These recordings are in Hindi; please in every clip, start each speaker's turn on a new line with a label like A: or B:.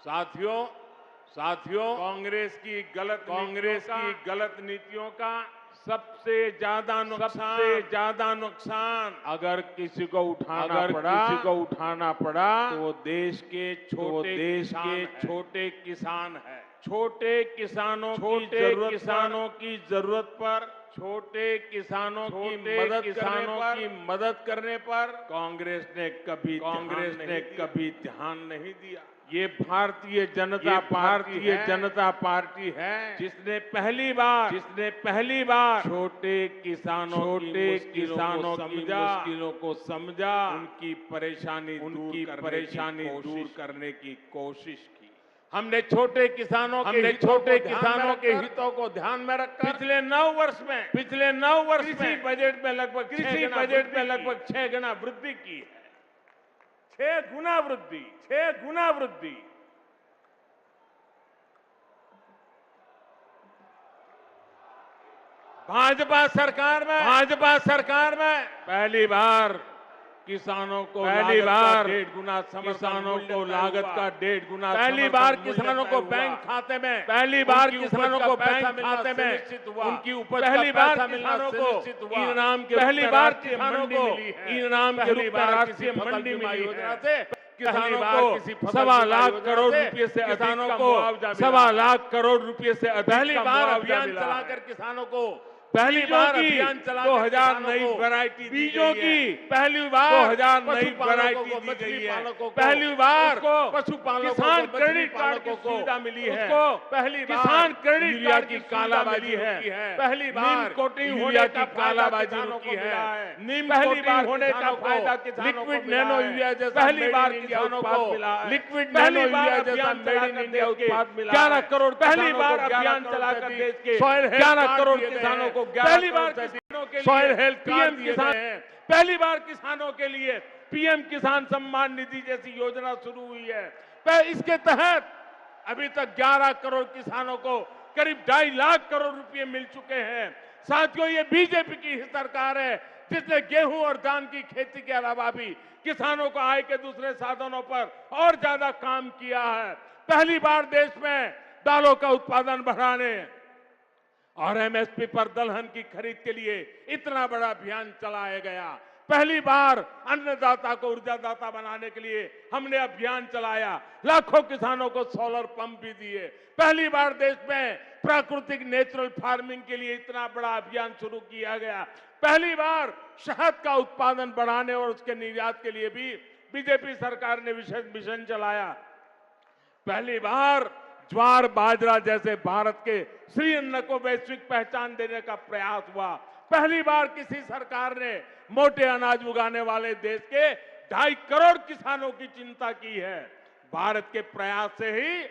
A: साथियों साथियों कांग्रेस की गलत नीतियों का सबसे ज्यादा नुकसान अगर किसी को उठाना पड़ा तो वो देश के छोटे किसान है। छोटे किसानों की जरूरत पर छोटे किसानों की मदद करने पर कांग्रेस ने कभी ध्यान नहीं दिया। ये भारतीय जनता पार्टी है जिसने पहली बार छोटे किसानों की मुश्किलों को समझा, उनकी परेशानी दूर करने की कोशिश की। हमने छोटे किसानों के हितों को ध्यान में रखकर पिछले 9 वर्ष में कृषि बजट में लगभग 6 गुना वृद्धि की है। 6 गुना वृद्धि। भाजपा सरकार में पहली बार किसानों को लागत का 1.5 गुना पहली बार किसानों को बैंक खाते में उनकी उपज पहली बार किसानों को इनाम के रूप में राष्ट्रीय मंडी मिली है। किसानों को 1.25 लाख करोड़ रुपए से किसानों को 1.25 लाख करोड़ रुपए से अधिक पहली बार अभियान चलाकर किसानों को 2000 नई वैरायटी बीजों की पहली बार 2000 नई वैरायटी दी गई है। पहली बार पशुपालकों किसान क्रेडिट कार्ड की सुविधा मिली है। पहली बार किसान क्रेडिट कार्ड की कालाबाजी है। पहली बार कोटिंग होने की कालाबाजी रुकी है। पहली बार होने का फायदा लिक्विड नैनो यूरिया जैसा पहली बार किसानों को लिक्विड नैनो यूरिया जैसा मेड इन इंडिया उत्पाद मिला। 11 करोड़ पहली बार अभियान चलाकर देश के 11 करोड़ किसानों को पहली बार किसानों के सॉइल हेल्थ पीएम किसान पहली बार किसानों के लिए पीएम किसान सम्मान निधि जैसी योजना शुरू हुई है। इसके तहत अभी तक 11 करोड़ किसानों को करीब 2.5 लाख करोड़ रुपए मिल चुके हैं। साथियों, ये बीजेपी की ही सरकार है जिसने गेहूं और धान की खेती के अलावा भी किसानों को आय के दूसरे साधनों पर और ज्यादा काम किया है। पहली बार देश में दालों का उत्पादन बढ़ाने और एमएसपी पर दलहन की खरीद के लिए इतना बड़ा अभियान चलाया गया। पहली बार अन्नदाता को ऊर्जादाता बनाने के लिए हमने अभियान चलाया। लाखों किसानों को सोलर पंप भी दिए। पहली बार देश में प्राकृतिक नेचुरल फार्मिंग के लिए इतना बड़ा अभियान शुरू किया गया। पहली बार शहद का उत्पादन बढ़ाने और उसके निर्यात के लिए भी बीजेपी सरकार ने विशेष मिशन चलाया। पहली बार ज्वार बाजरा जैसे भारत के श्री अन्न को वैश्विक पहचान देने का प्रयास हुआ। पहली बार किसी सरकार ने मोटे अनाज उगाने वाले देश के 2.5 करोड़ किसानों की चिंता की है। भारत के प्रयास से ही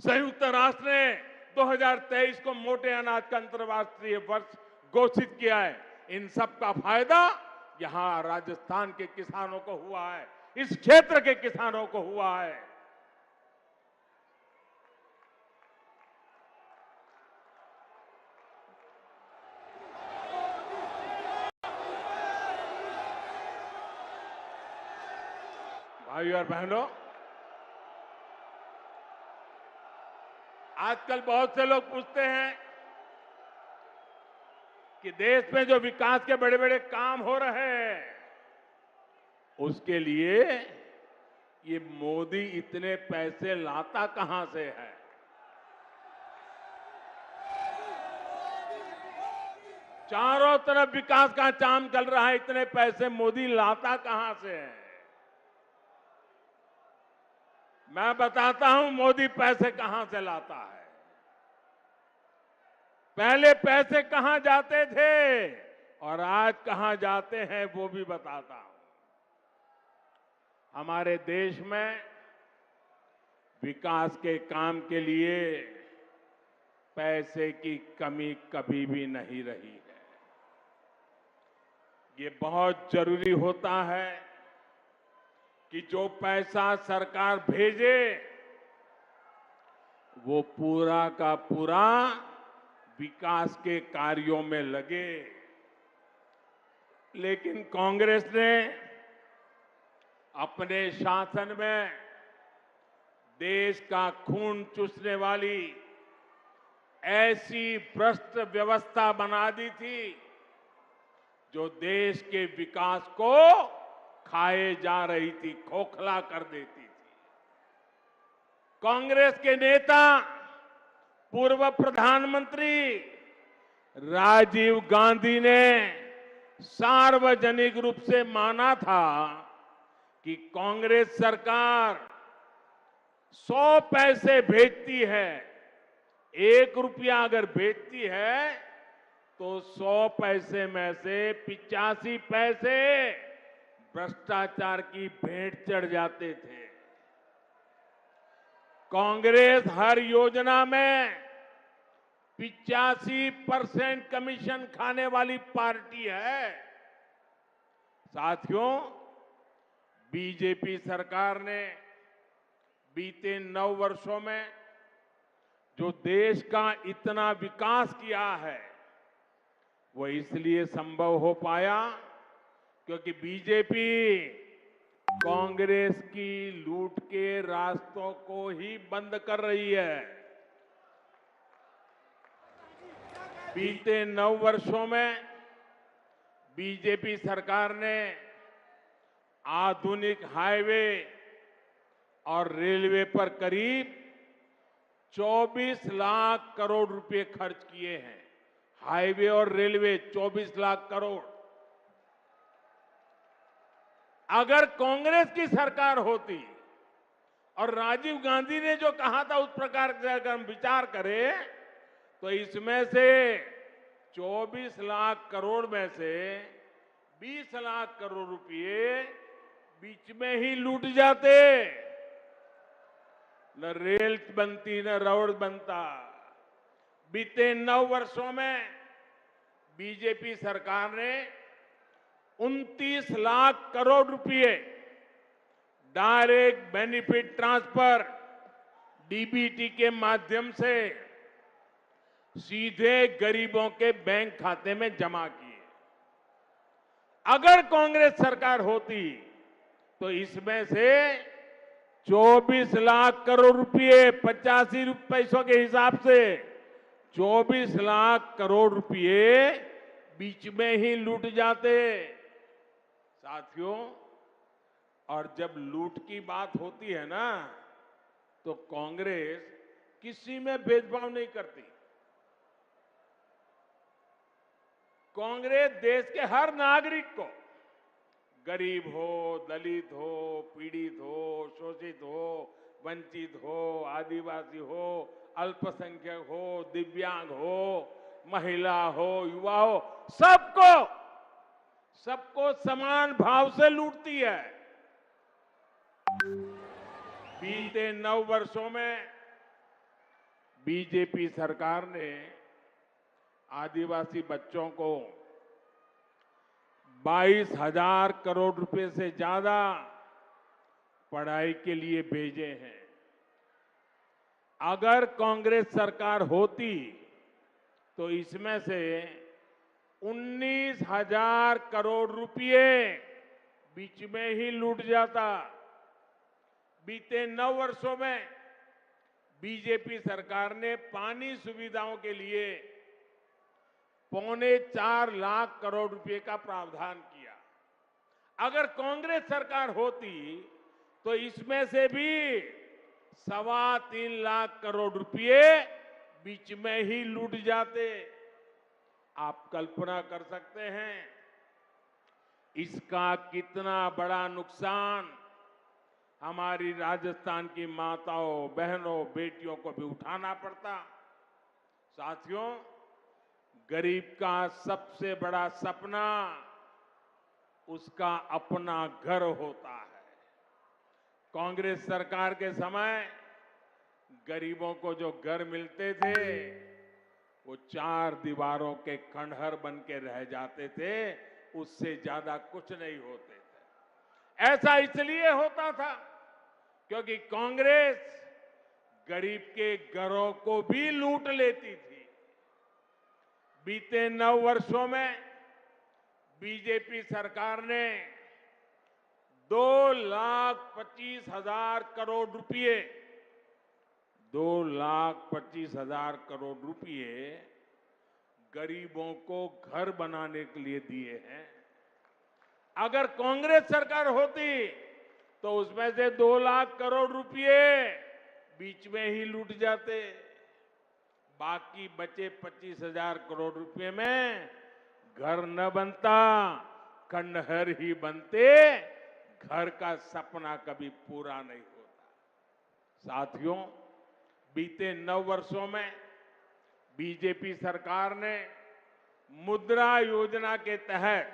A: संयुक्त राष्ट्र ने 2023 को मोटे अनाज का अंतर्राष्ट्रीय वर्ष घोषित किया है। इन सब का फायदा यहां राजस्थान के किसानों को हुआ है, इस क्षेत्र के किसानों को हुआ है। भाइयों और बहनों, आजकल बहुत से लोग पूछते हैं कि देश में जो विकास के बड़े बड़े काम हो रहे हैं उसके लिए ये मोदी इतने पैसे लाता कहां से है। चारों तरफ विकास का काम चल रहा है, इतने पैसे मोदी लाता कहां से है। मैं बताता हूं मोदी पैसे कहां से लाता है। पहले पैसे कहां जाते थे और आज कहां जाते हैं वो भी बताता हूं। हमारे देश में विकास के काम के लिए पैसे की कमी कभी भी नहीं रही है। ये बहुत जरूरी होता है कि जो पैसा सरकार भेजे वो पूरा का पूरा विकास के कार्यों में लगे। लेकिन कांग्रेस ने अपने शासन में देश का खून चूसने वाली ऐसी भ्रष्ट व्यवस्था बना दी थी जो देश के विकास को खाए जा रही थी, खोखला कर देती थी। कांग्रेस के नेता पूर्व प्रधानमंत्री राजीव गांधी ने सार्वजनिक रूप से माना था कि कांग्रेस सरकार 100 पैसे भेजती है, 1 रुपया अगर भेजती है तो 100 पैसे में से 85 पैसे भ्रष्टाचार की भेंट चढ़ जाते थे। कांग्रेस हर योजना में 85% कमीशन खाने वाली पार्टी है। साथियों, बीजेपी सरकार ने बीते 9 वर्षों में जो देश का इतना विकास किया है वो इसलिए संभव हो पाया क्योंकि बीजेपी कांग्रेस की लूट के रास्तों को ही बंद कर रही है। बीते 9 वर्षों में बीजेपी सरकार ने आधुनिक हाईवे और रेलवे पर करीब 24 लाख करोड़ रुपए खर्च किए हैं। हाईवे और रेलवे 24 लाख करोड़। अगर कांग्रेस की सरकार होती और राजीव गांधी ने जो कहा था उस प्रकार से अगर हम विचार करें तो इसमें से 24 लाख करोड़ में से 20 लाख करोड़ रुपए बीच में ही लूट जाते। न रेल बनती न रोड बनता। बीते 9 वर्षों में बीजेपी सरकार ने 29 लाख करोड़ रुपए डायरेक्ट बेनिफिट ट्रांसफर डीबीटी के माध्यम से सीधे गरीबों के बैंक खाते में जमा किए। अगर कांग्रेस सरकार होती तो इसमें से 24 लाख करोड़ रुपए 85 पैसों के हिसाब से 24 लाख करोड़ रुपए बीच में ही लूट जाते। साथियों, और जब लूट की बात होती है ना तो कांग्रेस किसी में भेदभाव नहीं करती। कांग्रेस देश के हर नागरिक को, गरीब हो, दलित हो, पीड़ित हो, शोषित हो, वंचित हो, आदिवासी हो, अल्पसंख्यक हो, दिव्यांग हो, महिला हो, युवा हो, सबको समान भाव से लूटती है। बीते 9 वर्षों में बीजेपी सरकार ने आदिवासी बच्चों को 22,000 करोड़ रुपए से ज्यादा पढ़ाई के लिए भेजे हैं। अगर कांग्रेस सरकार होती तो इसमें से 19,000 करोड़ रुपए बीच में ही लूट जाता। बीते 9 वर्षों में बीजेपी सरकार ने पानी सुविधाओं के लिए 4.25 लाख करोड़ रुपए का प्रावधान किया। अगर कांग्रेस सरकार होती तो इसमें से भी 3.25 लाख करोड़ रुपए बीच में ही लूट जाते। आप कल्पना कर सकते हैं इसका कितना बड़ा नुकसान हमारी राजस्थान की माताओं, बहनों, बेटियों को भी उठाना पड़ता। साथियों, गरीब का सबसे बड़ा सपना उसका अपना घर होता है। कांग्रेस सरकार के समय गरीबों को जो घर मिलते थे वो 4 दीवारों के खंडहर बन के रह जाते थे, उससे ज्यादा कुछ नहीं होते थे। ऐसा इसलिए होता था क्योंकि कांग्रेस गरीब के घरों को भी लूट लेती थी। बीते 9 वर्षों में बीजेपी सरकार ने 2,25,000 करोड़ रुपए 2,25,000 करोड़ रुपए गरीबों को घर बनाने के लिए दिए हैं। अगर कांग्रेस सरकार होती तो उसमें से 2 लाख करोड़ रुपए बीच में ही लूट जाते। बाकी बचे 25,000 करोड़ रुपए में घर न बनता, खंडहर ही बनते, घर का सपना कभी पूरा नहीं होता। साथियों, बीते 9 वर्षों में बीजेपी सरकार ने मुद्रा योजना के तहत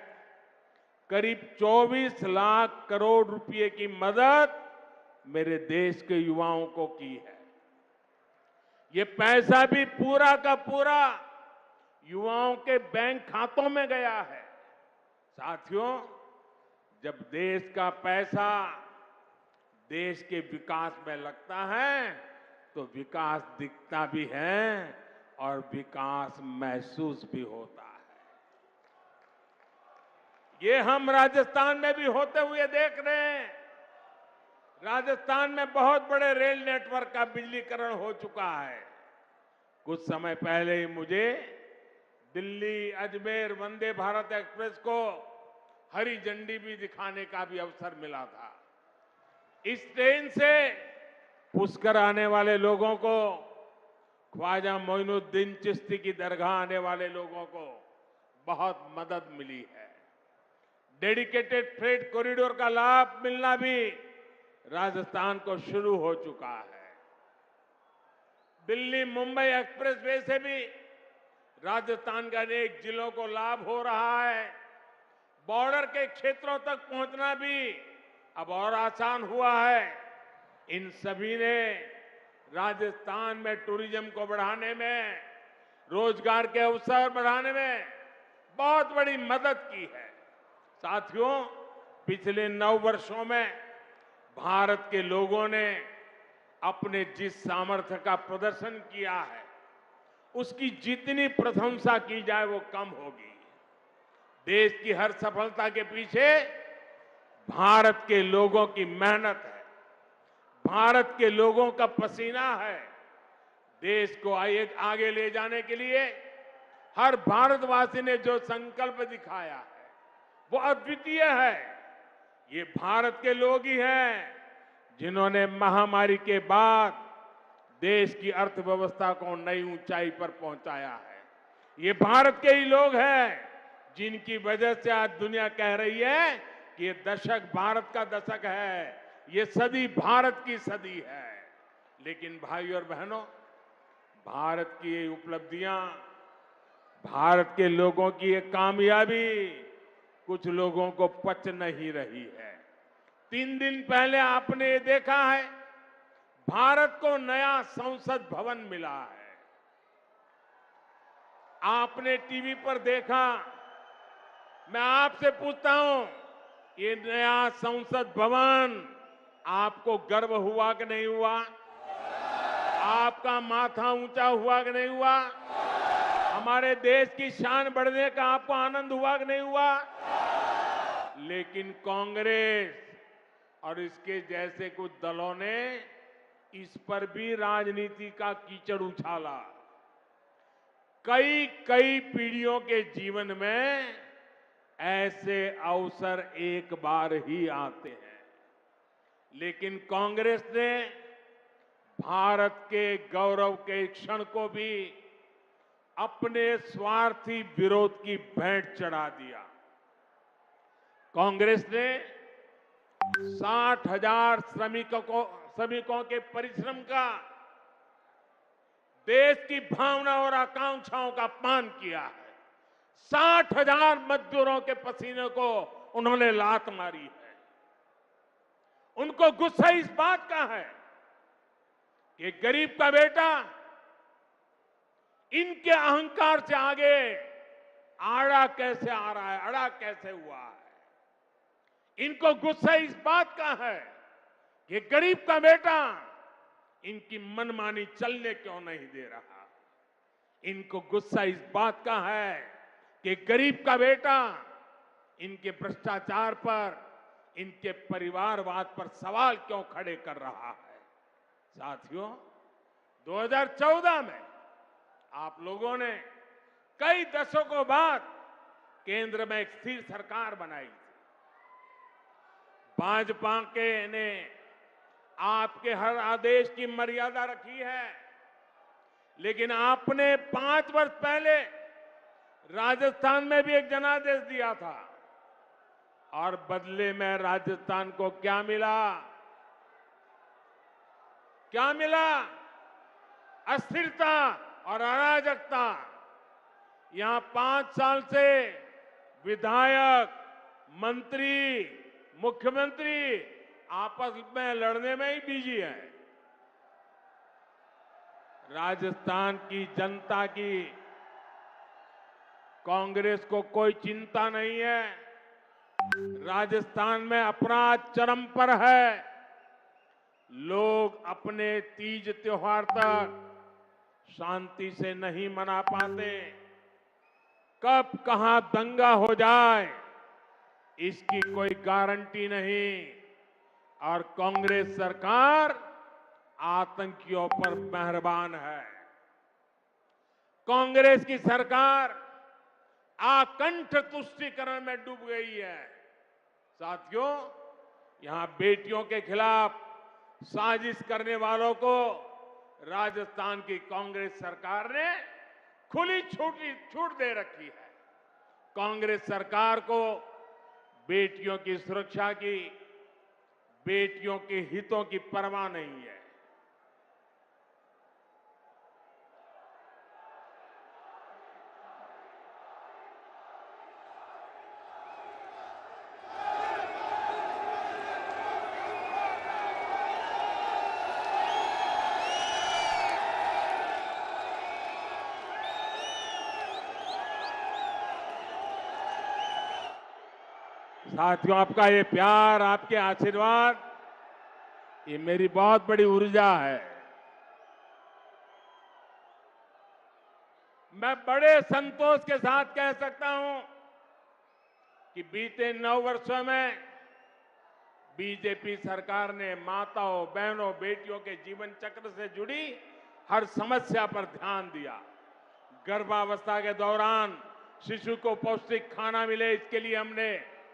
A: करीब 24 लाख करोड़ रुपए की मदद मेरे देश के युवाओं को की है। ये पैसा भी पूरा का पूरा युवाओं के बैंक खातों में गया है। साथियों, जब देश का पैसा देश के विकास में लगता है तो विकास दिखता भी है और विकास महसूस भी होता है। ये हम राजस्थान में भी होते हुए देख रहे हैं। राजस्थान में बहुत बड़े रेल नेटवर्क का बिजलीकरण हो चुका है। कुछ समय पहले ही मुझे दिल्ली अजमेर वंदे भारत एक्सप्रेस को हरी झंडी भी दिखाने का भी अवसर मिला था। इस ट्रेन से पुष्कर आने वाले लोगों को, ख्वाजा मोइनुद्दीन चिश्ती की दरगाह आने वाले लोगों को बहुत मदद मिली है। डेडिकेटेड फ्रेट कॉरिडोर का लाभ मिलना भी राजस्थान को शुरू हो चुका है। दिल्ली मुंबई एक्सप्रेस वे से भी राजस्थान के अनेक जिलों को लाभ हो रहा है। बॉर्डर के क्षेत्रों तक पहुंचना भी अब और आसान हुआ है। इन सभी ने राजस्थान में टूरिज्म को बढ़ाने में, रोजगार के अवसर बढ़ाने में बहुत बड़ी मदद की है। साथियों, पिछले 9 वर्षों में भारत के लोगों ने अपने जिस सामर्थ्य का प्रदर्शन किया है, उसकी जितनी प्रशंसा की जाए वो कम होगी। देश की हर सफलता के पीछे भारत के लोगों की मेहनत है, भारत के लोगों का पसीना है। देश को आगे ले जाने के लिए हर भारतवासी ने जो संकल्प दिखाया है वो अद्वितीय है। ये भारत के लोग ही हैं जिन्होंने महामारी के बाद देश की अर्थव्यवस्था को नई ऊंचाई पर पहुंचाया है। ये भारत के ही लोग हैं जिनकी वजह से आज दुनिया कह रही है कि ये दशक भारत का दशक है, ये सदी भारत की सदी है। लेकिन भाइयों और बहनों, भारत की ये उपलब्धियां, भारत के लोगों की ये कामयाबी कुछ लोगों को पच नहीं रही है। 3 दिन पहले आपने ये देखा है, भारत को नया संसद भवन मिला है। आपने टीवी पर देखा। मैं आपसे पूछता हूं, ये नया संसद भवन आपको गर्व हुआ कि नहीं हुआ? आपका माथा ऊंचा हुआ कि नहीं हुआ? हमारे देश की शान बढ़ने का आपको आनंद हुआ कि नहीं हुआ? लेकिन कांग्रेस और इसके जैसे कुछ दलों ने इस पर भी राजनीति का कीचड़ उछाला। कई पीढ़ियों के जीवन में ऐसे अवसर एक बार ही आते हैं, लेकिन कांग्रेस ने भारत के गौरव के क्षण को भी अपने स्वार्थी विरोध की भेंट चढ़ा दिया। कांग्रेस ने 60,000 श्रमिकों के परिश्रम का, देश की भावना और आकांक्षाओं का अपमान किया है। 60,000 मजदूरों के पसीने को उन्होंने लात मारी है। उनको गुस्सा इस बात का है कि गरीब का बेटा इनके अहंकार से आगे आड़ा कैसे आ रहा है, अड़ा कैसे हुआ है। इनको गुस्सा इस बात का है कि गरीब का बेटा इनकी मनमानी चलने क्यों नहीं दे रहा। इनको गुस्सा इस बात का है कि गरीब का बेटा इनके भ्रष्टाचार पर, इनके परिवारवाद पर सवाल क्यों खड़े कर रहा है। साथियों, 2014 में आप लोगों ने कई दशकों बाद केंद्र में एक स्थिर सरकार बनाई। भाजपा के ने आपके हर आदेश की मर्यादा रखी है, लेकिन आपने 5 वर्ष पहले राजस्थान में भी एक जनादेश दिया था और बदले में राजस्थान को क्या मिला? क्या मिला? अस्थिरता और अराजकता। यहां 5 साल से विधायक, मंत्री, मुख्यमंत्री आपस में लड़ने में ही बिजी है। राजस्थान की जनता की कांग्रेस को कोई चिंता नहीं है। राजस्थान में अपराध चरम पर है। लोग अपने तीज त्योहार तक शांति से नहीं मना पाते। कब कहां दंगा हो जाए इसकी कोई गारंटी नहीं। और कांग्रेस सरकार आतंकियों पर मेहरबान है। कांग्रेस की सरकार आकंठ तुष्टीकरण में डूब गई है। साथियों, यहां बेटियों के खिलाफ साजिश करने वालों को राजस्थान की कांग्रेस सरकार ने खुली छूट दे रखी है। कांग्रेस सरकार को बेटियों की सुरक्षा की, बेटियों के हितों की परवाह नहीं है। साथियों, आपका ये प्यार, आपके आशीर्वाद, ये मेरी बहुत बड़ी ऊर्जा है। मैं बड़े संतोष के साथ कह सकता हूं कि बीते 9 वर्षों में बीजेपी सरकार ने माताओं, बहनों, बेटियों के जीवन चक्र से जुड़ी हर समस्या पर ध्यान दिया। गर्भावस्था के दौरान शिशु को पौष्टिक खाना मिले, इसके लिए हमने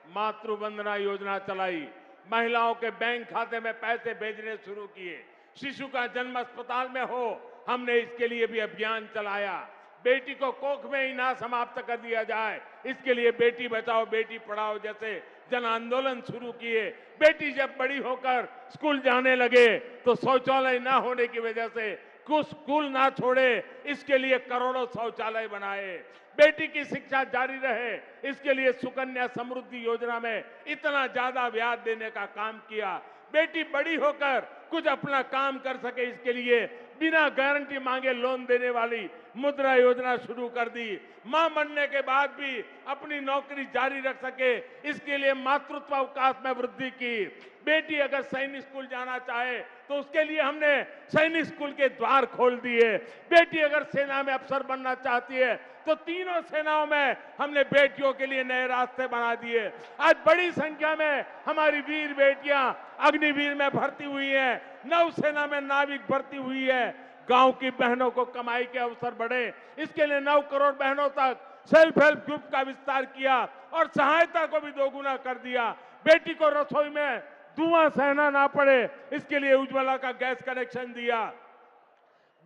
A: मातृ वंदना योजना चलाई। महिलाओं के बैंक खाते में पैसे भेजने शुरू किए। शिशु का जन्म अस्पताल में हो, हमने इसके लिए भी अभियान चलाया। बेटी को कोख में ही ना समाप्त कर दिया जाए, इसके लिए बेटी बचाओ बेटी पढ़ाओ जैसे जन आंदोलन शुरू किए। बेटी जब बड़ी होकर स्कूल जाने लगे तो शौचालय ना होने की वजह से कुछ स्कूल ना छोड़े, इसके लिए करोड़ों शौचालय बनाए। बेटी की शिक्षा जारी रहे, इसके लिए सुकन्या समृद्धि योजना में इतना ज्यादा ब्याज देने का काम किया। बेटी बड़ी होकर कुछ अपना काम कर सके, इसके लिए बिना गारंटी मांगे लोन देने वाली मुद्रा योजना शुरू कर दी। मां बनने के बाद भी अपनी नौकरी जारी रख सके, इसके लिए मातृत्व अवकाश में वृद्धि की। बेटी अगर सैनिक स्कूल जाना चाहे तो उसके लिए हमने सैनिक स्कूल के द्वार खोल दिए। बेटी अगर सेना में अफसर बनना चाहती है तो तीनों सेनाओं में हमने बेटियों के लिए नए रास्ते बना दिए। आज बड़ी संख्या में हमारी वीर बेटियां अग्निवीर में भर्ती हुई हैं, नौसेना में नाविक भर्ती हुई है। गांव की बहनों को कमाई के अवसर बढ़े, इसके लिए 9 करोड़ बहनों तक सेल्फ हेल्प ग्रुप का विस्तार किया और सहायता को भी दोगुना कर दिया। बेटी को रसोई में धुआं सहना ना पड़े, इसके लिए उज्ज्वला का गैस कनेक्शन दिया।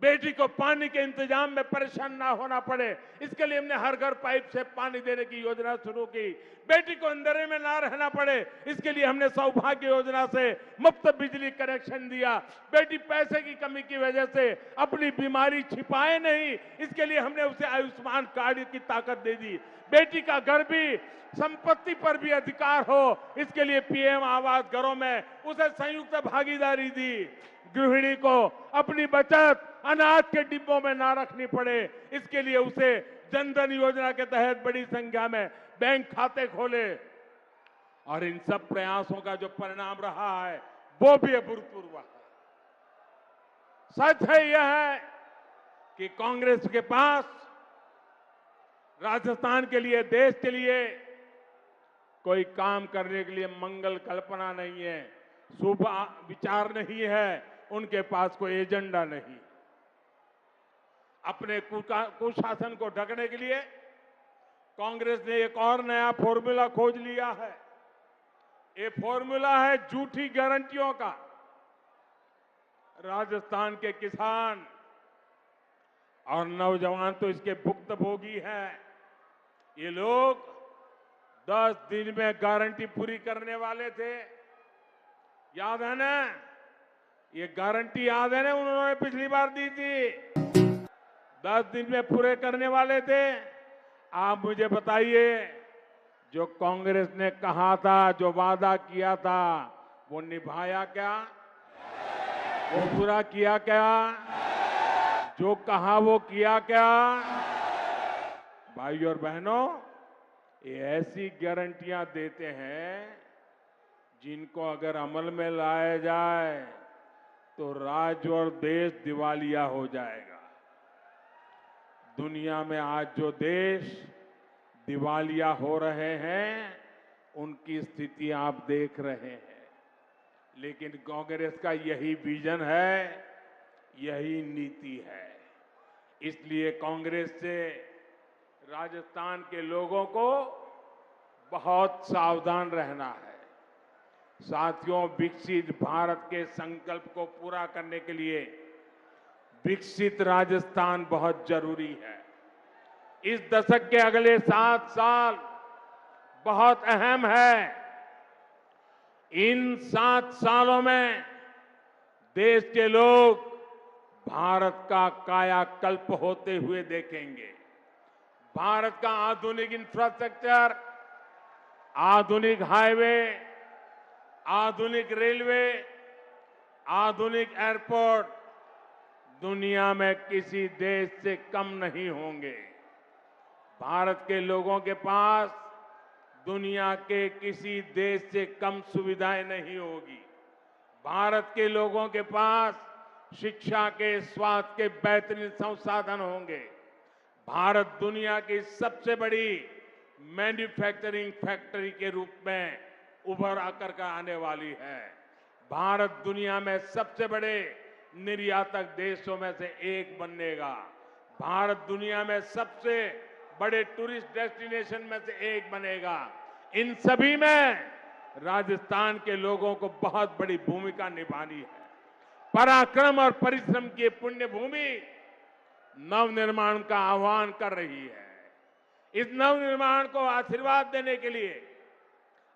A: बेटी को पानी के इंतजाम में परेशान ना होना पड़े, इसके लिए हमने हर घर पाइप से पानी देने की योजना शुरू की। बेटी को अंधेरे में ना रहना पड़े, इसके लिए हमने सौभाग्य योजना से मुफ्त बिजली कनेक्शन दिया। बेटी पैसे की कमी की वजह से अपनी बीमारी छिपाए नहीं, इसके लिए हमने उसे आयुष्मान कार्ड की ताकत दे दी। बेटी का घर भी, संपत्ति पर भी अधिकार हो, इसके लिए पीएम आवास घरों में उसे संयुक्त भागीदारी दी। गृहिणी को अपनी बचत अनाज के डिब्बों में ना रखनी पड़े, इसके लिए उसे जनधन योजना के तहत बड़ी संख्या में बैंक खाते खोले। और इन सब प्रयासों का जो परिणाम रहा है वो भी अभूतपूर्व है। सच है यह है कि कांग्रेस के पास राजस्थान के लिए, देश के लिए कोई काम करने के लिए मंगल कल्पना नहीं है, शुभ विचार नहीं है, उनके पास कोई एजेंडा नहीं। अपने कुशासन को ढकने के लिए कांग्रेस ने एक और नया फॉर्मूला खोज लिया है। ये फॉर्मूला है झूठी गारंटियों का। राजस्थान के किसान और नौजवान तो इसके भुक्तभोगी हैं। ये लोग 10 दिन में गारंटी पूरी करने वाले थे। याद है ना? ये गारंटी याद है ना? उन्होंने पिछली बार दी थी। 10 दिन में पूरे करने वाले थे। आप मुझे बताइए, जो कांग्रेस ने कहा था, जो वादा किया था, वो निभाया क्या? वो पूरा किया क्या? जो कहा वो किया क्या? भाइयों और बहनों, ये ऐसी गारंटियां देते हैं जिनको अगर अमल में लाया जाए तो राज्य और देश दिवालिया हो जाएगा। दुनिया में आज जो देश दिवालिया हो रहे हैं, उनकी स्थिति आप देख रहे हैं। लेकिन कांग्रेस का यही विजन है, यही नीति है। इसलिए कांग्रेस से राजस्थान के लोगों को बहुत सावधान रहना है। साथियों, विकसित भारत के संकल्प को पूरा करने के लिए विकसित राजस्थान बहुत जरूरी है। इस दशक के अगले 7 साल बहुत अहम है। इन 7 सालों में देश के लोग भारत का कायाकल्प होते हुए देखेंगे। भारत का आधुनिक इंफ्रास्ट्रक्चर, आधुनिक हाईवे, आधुनिक रेलवे, आधुनिक एयरपोर्ट दुनिया में किसी देश से कम नहीं होंगे। भारत के लोगों के पास दुनिया के किसी देश से कम सुविधाएं नहीं होगी। भारत के लोगों के पास शिक्षा के, स्वास्थ्य के बेहतरीन संसाधन होंगे। भारत दुनिया की सबसे बड़ी मैन्युफैक्चरिंग फैक्ट्री के रूप में उभर आकर आने वाली है। भारत दुनिया में सबसे बड़े निर्यातक देशों में से एक बनेगा। भारत दुनिया में सबसे बड़े टूरिस्ट डेस्टिनेशन में से एक बनेगा। इन सभी में राजस्थान के लोगों को बहुत बड़ी भूमिका निभानी है। पराक्रम और परिश्रम की पुण्य भूमि नवनिर्माण का आह्वान कर रही है। इस नवनिर्माण को आशीर्वाद देने के लिए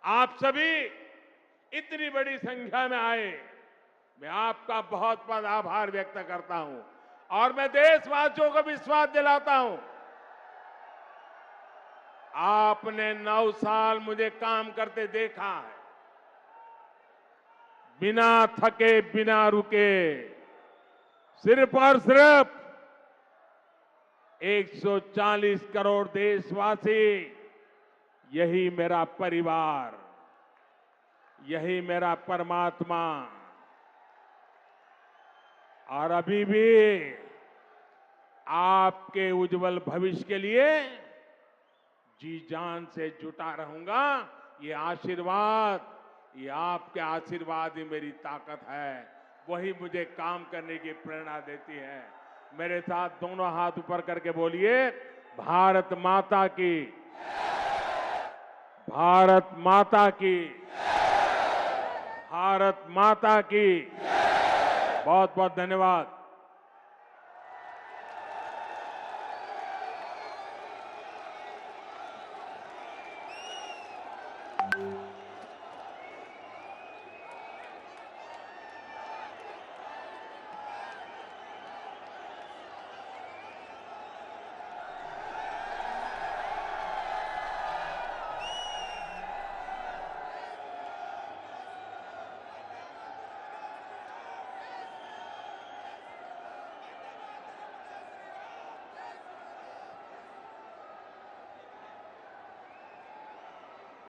A: आप सभी इतनी बड़ी संख्या में आए, मैं आपका बहुत बहुत आभार व्यक्त करता हूं। और मैं देशवासियों को विश्वास दिलाता हूं, आपने 9 साल मुझे काम करते देखा है, बिना थके, बिना रुके, सिर्फ और सिर्फ 140 करोड़ देशवासी, यही मेरा परिवार, यही मेरा परमात्मा। और अभी भी आपके उज्जवल भविष्य के लिए जी जान से जुटा रहूंगा। ये आशीर्वाद, ये आपके आशीर्वाद ही मेरी ताकत है, वही मुझे काम करने की प्रेरणा देती है। मेरे साथ दोनों हाथ ऊपर करके बोलिए, भारत माता की, भारत माता की, भारत माता की। बहुत बहुत धन्यवाद।